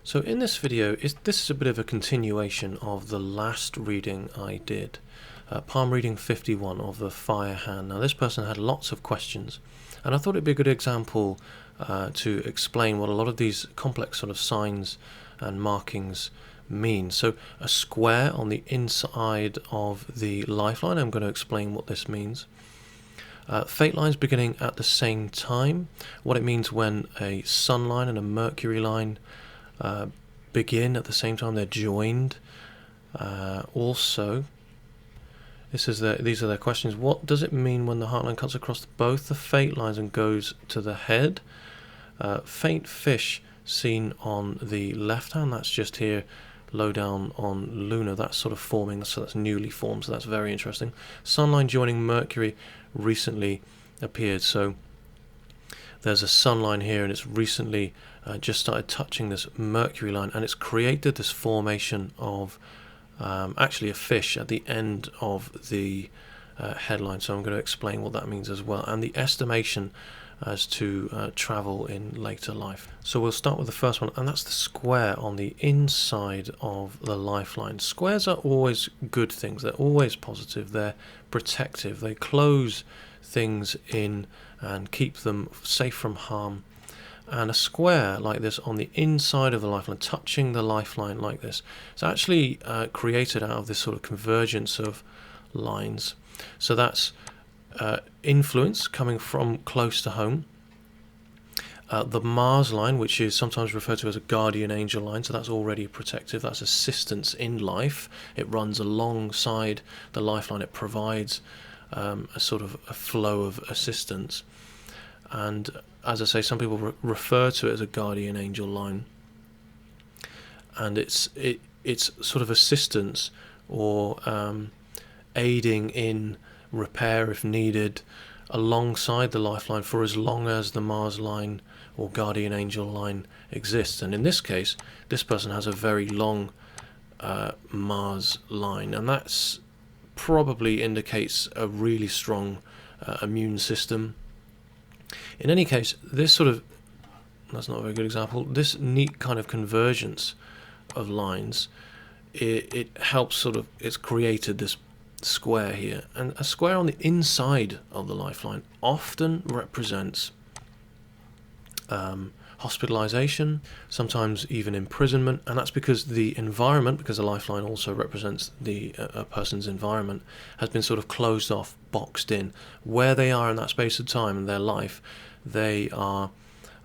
So in this video, this is a bit of a continuation of the last reading I did, palm reading 51 of the Fire Hand. Now this person had lots of questions, and I thought it'd be a good example to explain what a lot of these complex sort of signs and markings mean. So a square on the inside of the lifeline, I'm going to explain what this means. Fate lines beginning at the same time, what it means when a sunline and a mercury line begin at the same time, they're joined. Also, these are their questions. What does it mean when the heartline cuts across both the fate lines and goes to the head? Faint fish seen on the left hand, that's just here low down on lunar, that's sort of forming, so that's newly formed, so that's very interesting. Sunline joining Mercury recently appeared, so there's a sunline here and it's recently just started touching this Mercury line, and it's created this formation of actually a fish at the end of the headline, so I'm going to explain what that means as well, and the estimation as to travel in later life. So we'll start with the first one, and that's the square on the inside of the lifeline. Squares are always good things, they're always positive, they're protective, they close things in and keep them safe from harm. And a square like this on the inside of the lifeline, touching the lifeline like this, it's actually created out of this sort of convergence of lines. So that's influence coming from close to home. The Mars line, which is sometimes referred to as a guardian angel line, so that's already protective, that's assistance in life. It runs alongside the lifeline, it provides a sort of a flow of assistance. And as I say, some people refer to it as a guardian angel line, and it's sort of assistance or aiding in repair if needed alongside the lifeline for as long as the Mars line or guardian angel line exists. And in this case, this person has a very long Mars line, and that's probably indicates a really strong immune system. In any case, that's not a very good example. This neat kind of convergence of lines, it helps it's created this square here, and a square on the inside of the lifeline often represents hospitalization, sometimes even imprisonment, and that's because the environment, because the lifeline also represents a person's environment, has been sort of closed off, boxed in. Where they are in that space of time in their life, they are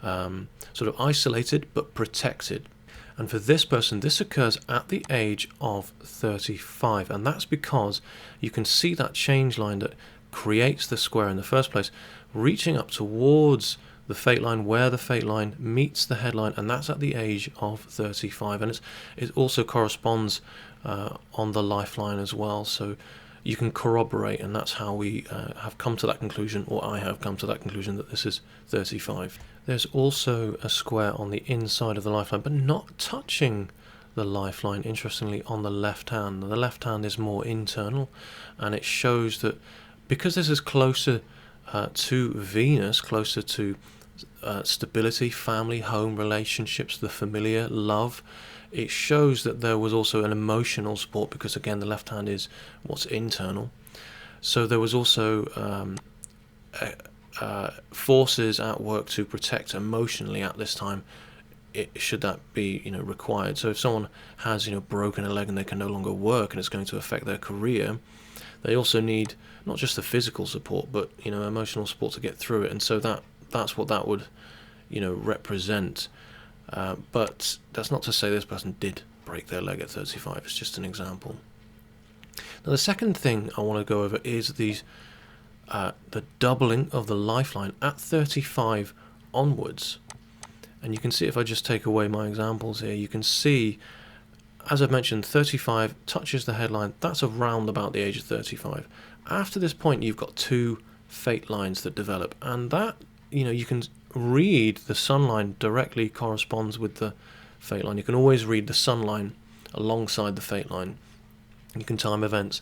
sort of isolated but protected. And for this person, this occurs at the age of 35, and that's because you can see that change line that creates the square in the first place, reaching up towards the fate line where the fate line meets the headline, and that's at the age of 35. And it also corresponds on the lifeline as well, so you can corroborate, and that's how we have come to that conclusion, or I have come to that conclusion, that this is 35. There's also a square on the inside of the lifeline, but not touching the lifeline, interestingly, on the left hand. The left hand is more internal, and it shows that because this is closer to Venus, closer to stability, family, home, relationships, the familiar, love, it shows that there was also an emotional support, because again the left hand is what's internal. So there was also forces at work to protect emotionally at this time, should that be required. So if someone has broken a leg and they can no longer work and it's going to affect their career, they also need not just the physical support but emotional support to get through it. And so that's what that would represent. But that's not to say this person did break their leg at 35. It's just an example. Now the second thing I want to go over is the doubling of the lifeline at 35 onwards. And you can see, if I just take away my examples here, you can see, as I've mentioned, 35 touches the headline. That's around about the age of 35. After this point, you've got two fate lines that develop, and that you can read the sunline directly corresponds with the fate line. You can always read the sunline alongside the fate line. You can time events.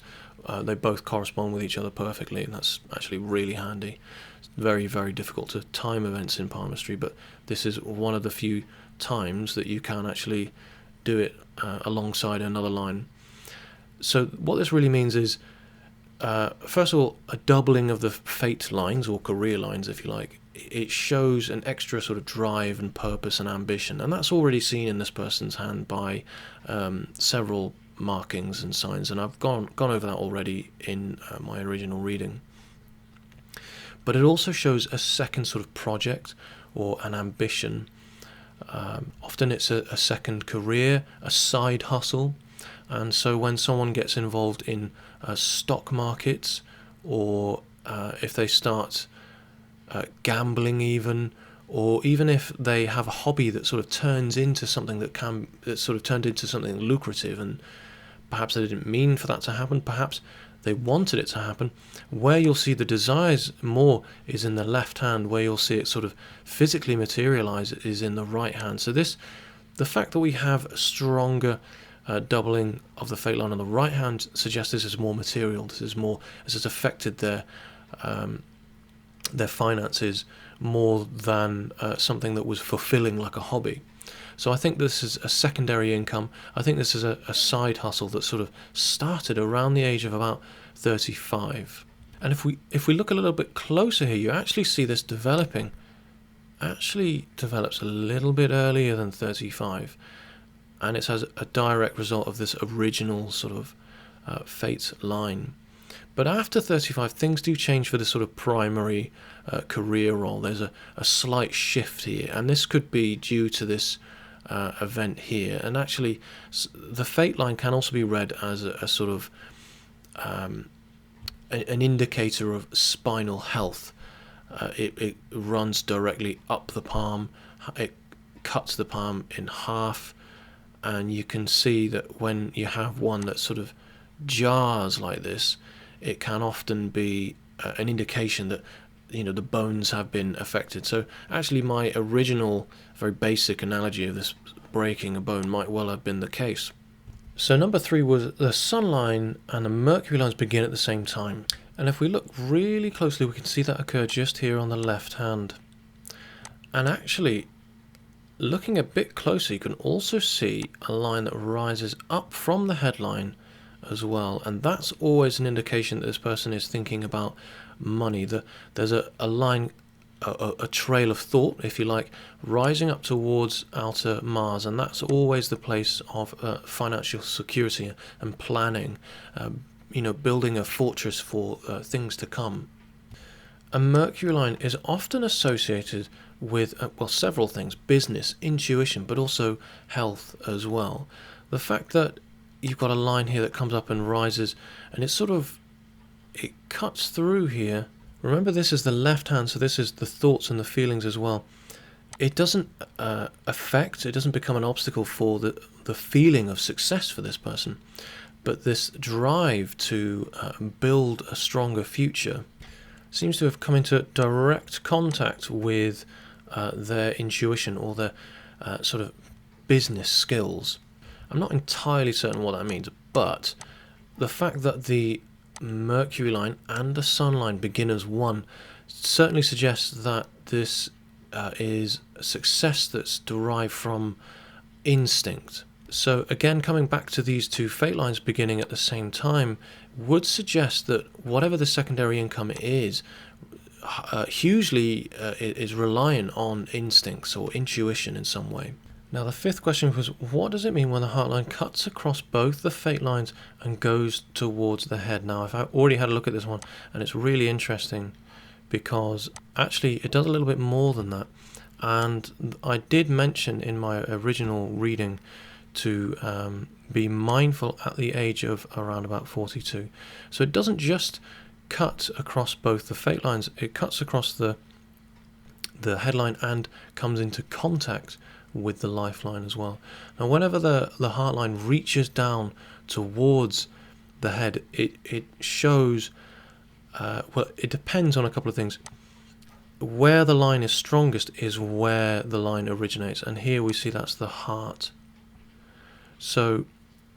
They both correspond with each other perfectly, and that's actually really handy. It's very, very difficult to time events in palmistry, but this is one of the few times that you can actually do it alongside another line. So what this really means is, first of all, a doubling of the fate lines, or career lines if you like. It shows an extra sort of drive and purpose and ambition, and that's already seen in this person's hand by several markings and signs, and I've gone over that already in my original reading. But it also shows a second sort of project or an ambition. Often it's a second career, a side hustle. And so when someone gets involved in stock markets, or if they start gambling even, or even if they have a hobby that sort of turns into something that's sort of turned into something lucrative, and perhaps they didn't mean for that to happen, perhaps they wanted it to happen, where you'll see the desires more is in the left hand, where you'll see it sort of physically materialize is in the right hand. So the fact that we have a stronger doubling of the fate line on the right hand suggests this is more material. This has affected their finances more than something that was fulfilling like a hobby. So I think this is a secondary income. I think this is a side hustle that sort of started around the age of about 35. And if we look a little bit closer here, you actually see this develops a little bit earlier than 35. And it's as a direct result of this original sort of fate line. But after 35, things do change for this sort of primary career role. There's a slight shift here, and this could be due to this event here. And actually, the fate line can also be read as a sort of an indicator of spinal health. It runs directly up the palm, it cuts the palm in half, and you can see that when you have one that sort of jars like this, it can often be an indication that the bones have been affected. So actually my original very basic analogy of this breaking a bone might well have been the case. So number 3 was the sunline and the mercury lines begin at the same time. And if we look really closely, we can see that occur just here on the left hand. And actually, looking a bit closer, you can also see a line that rises up from the headline as well, and that's always an indication that this person is thinking about money. There's a line, a trail of thought, if you like, rising up towards outer Mars, and that's always the place of financial security and planning, building a fortress for things to come. A mercury line is often associated with several things: business, intuition, but also health as well. The fact that you've got a line here that comes up and rises, and it cuts through here. Remember, this is the left hand, so this is the thoughts and the feelings as well. It doesn't it doesn't become an obstacle for the feeling of success for this person, but this drive to build a stronger future seems to have come into direct contact with their intuition or their sort of business skills. I'm not entirely certain what that means, but the fact that the mercury line and the sun line begin as one certainly suggests that this is a success that's derived from instinct. So again, coming back to these two fate lines beginning at the same time would suggest that whatever the secondary income is, hugely is reliant on instincts or intuition in some way. Now the 5th question was, what does it mean when the heart line cuts across both the fate lines and goes towards the head? Now I've already had a look at this one, and it's really interesting because actually it does a little bit more than that. And I did mention in my original reading to be mindful at the age of around about 42. So it doesn't just cut across both the fate lines, it cuts across the headline and comes into contact with the lifeline as well. Now whenever the heart line reaches down towards the head, it shows it depends on a couple of things. Where the line is strongest is where the line originates, and here we see that's the heart. So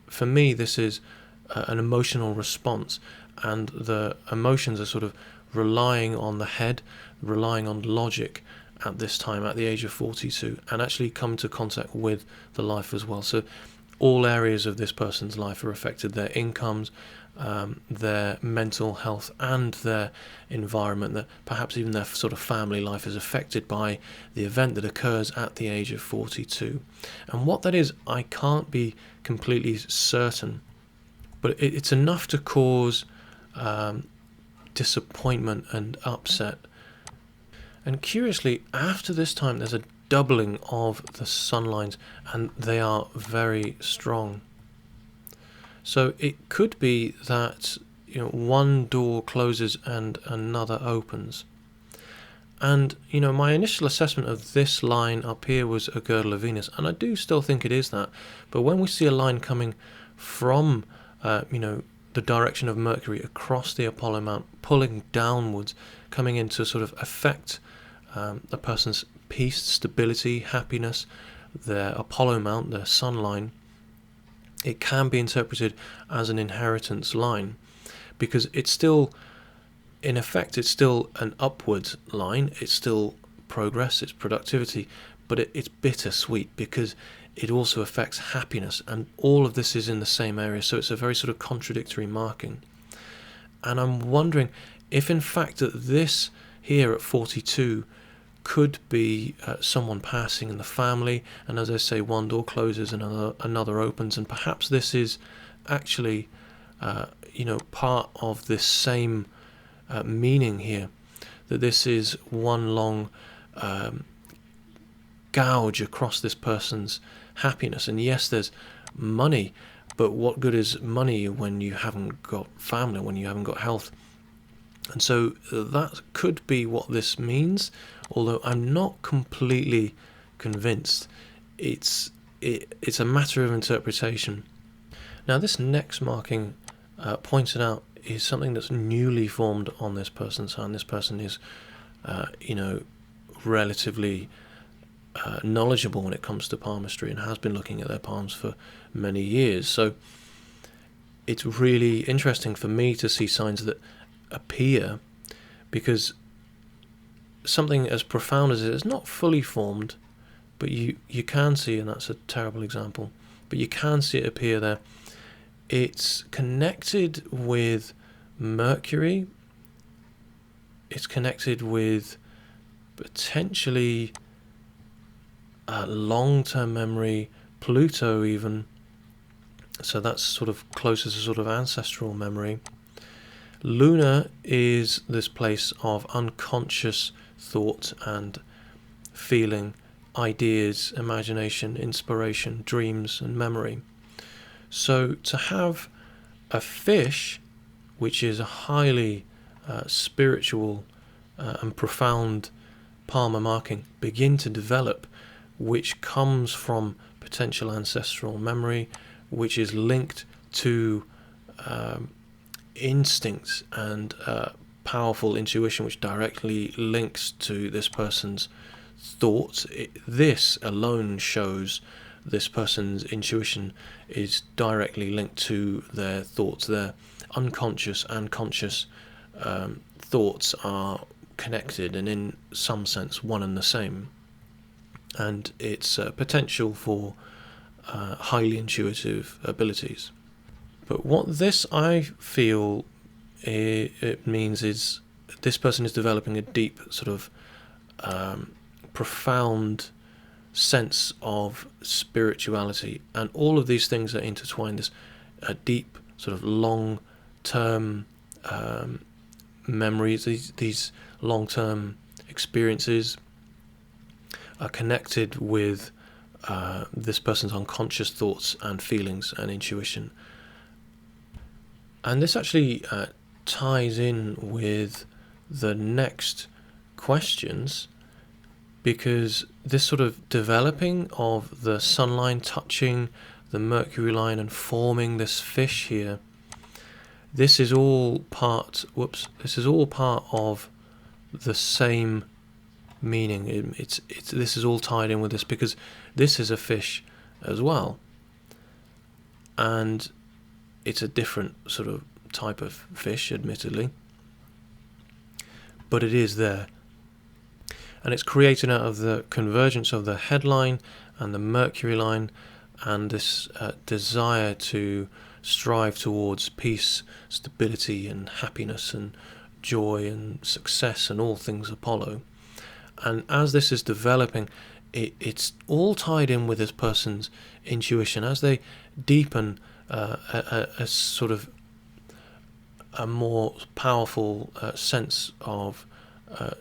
for me, this is an emotional response, and the emotions are sort of relying on the head, relying on logic, at this time, at the age of 42, and actually come into contact with the life as well. So all areas of this person's life are affected: their incomes, their mental health, and their environment. That perhaps even their sort of family life is affected by the event that occurs at the age of 42. And what that is, I can't be completely certain, but it's enough to cause disappointment and upset. And curiously, after this time, there's a doubling of the sunlines, and they are very strong. So it could be that one door closes and another opens. And my initial assessment of this line up here was a girdle of Venus, and I do still think it is that. But when we see a line coming from the direction of Mercury across the Apollo Mount, pulling downwards, coming in to sort of affect a person's peace, stability, happiness, their Apollo Mount, their sun line, it can be interpreted as an inheritance line, because it's still, in effect, it's still an upward line, it's still progress, it's productivity, but it's bittersweet because it also affects happiness, and all of this is in the same area, so it's a very sort of contradictory marking. And I'm wondering if in fact that this here at 42 could be someone passing in the family, and as I say, one door closes and another opens, and perhaps this is actually part of this same meaning here, that this is one long gouge across this person's happiness. And yes, there's money, but what good is money when you haven't got family, when you haven't got health? And so that could be what this means, although I'm not completely convinced. It's a matter of interpretation. Now, this next marking pointed out is something that's newly formed on this person's hand. This person is, relatively knowledgeable when it comes to palmistry and has been looking at their palms for many years. So it's really interesting for me to see signs that appear, because something as profound as it is not fully formed, but you can see, and that's a terrible example, but you can see it appear there. It's connected with Mercury, it's connected with potentially long-term memory, Pluto even, so that's sort of closer to sort of ancestral memory. Lunar is this place of unconscious thought and feeling, ideas, imagination, inspiration, dreams, and memory. So to have a fish, which is a highly spiritual and profound Palmer marking, begin to develop, which comes from potential ancestral memory, which is linked to instincts and powerful intuition, which directly links to this person's thoughts. This alone shows this person's intuition is directly linked to their thoughts. Their unconscious and conscious thoughts are connected and in some sense one and the same, and it's potential for highly intuitive abilities. But what this, I feel, it means is this person is developing a deep sort of profound sense of spirituality, and all of these things are intertwined. This deep sort of long-term memories, these long-term experiences are connected with this person's unconscious thoughts and feelings and intuition. And this actually ties in with the next questions, because this sort of developing of the sun line touching the Mercury line and forming this fish here, this is all part of the same meaning. This is all tied in with this, because this is a fish as well, and it's a different sort of type of fish, admittedly, but it is there. And it's created out of the convergence of the headline and the Mercury line, and this desire to strive towards peace, stability, and happiness, and joy, and success, and all things Apollo. And as this is developing, it's all tied in with this person's intuition. As they deepen a sort of a more powerful sense of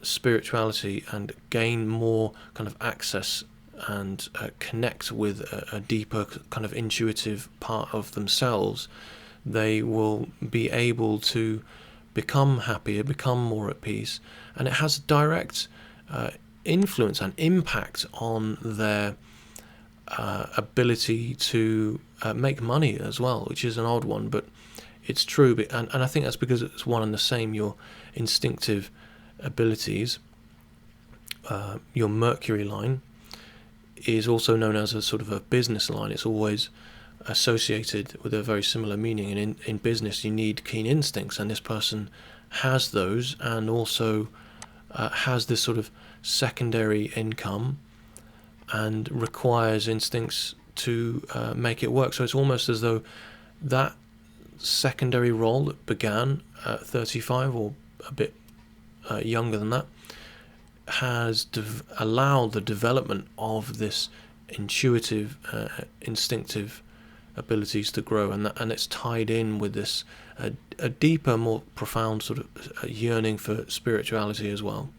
spirituality, and gain more kind of access and connect with a deeper kind of intuitive part of themselves, they will be able to become happier, become more at peace, and it has direct influence and impact on their ability to make money as well, which is an odd one, but it's true. And I think that's because it's one and the same. Your instinctive abilities, your Mercury line, is also known as a sort of a business line. It's always associated with a very similar meaning, and in business you need keen instincts, and this person has those, and also has this sort of secondary income and requires instincts to make it work. So it's almost as though that secondary role that began at 35 or a bit younger than that has allowed the development of this intuitive, instinctive abilities to grow, and it's tied in with this a deeper, more profound sort of yearning for spirituality as well.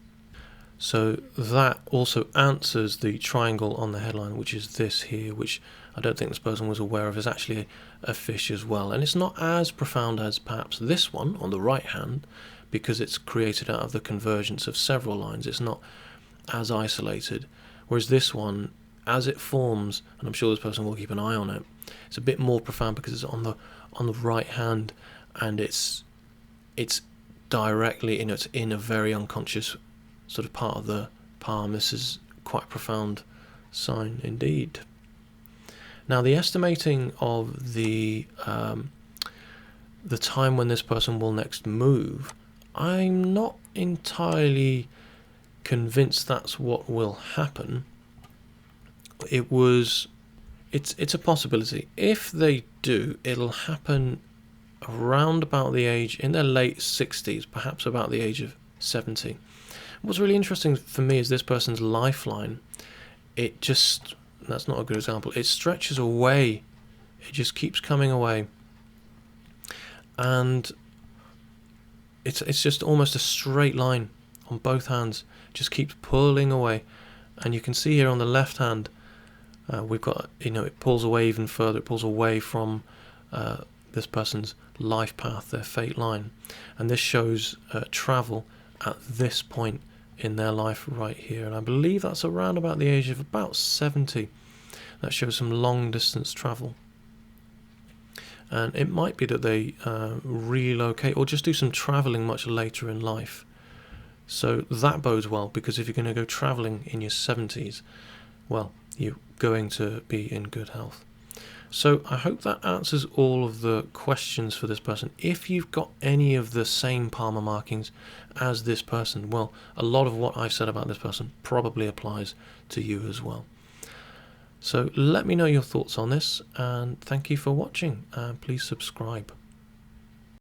So that also answers the triangle on the headline, which is this here, which I don't think this person was aware of, is actually a fish as well. And it's not as profound as perhaps this one on the right hand, because it's created out of the convergence of several lines. It's not as isolated. Whereas this one, as it forms, and I'm sure this person will keep an eye on it, it's a bit more profound because it's on the right hand, and it's directly it's in a very unconscious sort of part of the palm. This is quite a profound sign indeed. Now, the estimating of the time when this person will next move, I'm not entirely convinced that's what will happen. It's a possibility. If they do, it'll happen around about the age, in their late 60s, perhaps about the age of 70. What's really interesting for me is this person's lifeline. That's not a good example. It stretches away. It just keeps coming away. And it's just almost a straight line on both hands. It just keeps pulling away. And you can see here on the left hand, we've got, it pulls away even further. It pulls away from this person's life path, their fate line. And this shows travel at this point in their life right here. And I believe that's around about the age of about 70. That shows some long distance travel. And it might be that they relocate or just do some travelling much later in life. So that bodes well, because if you're going to go travelling in your 70s, well, you're going to be in good health. So I hope that answers all of the questions for this person. If you've got any of the same Palmer markings as this person, well, a lot of what I've said about this person probably applies to you as well. So let me know your thoughts on this, and thank you for watching, and please subscribe.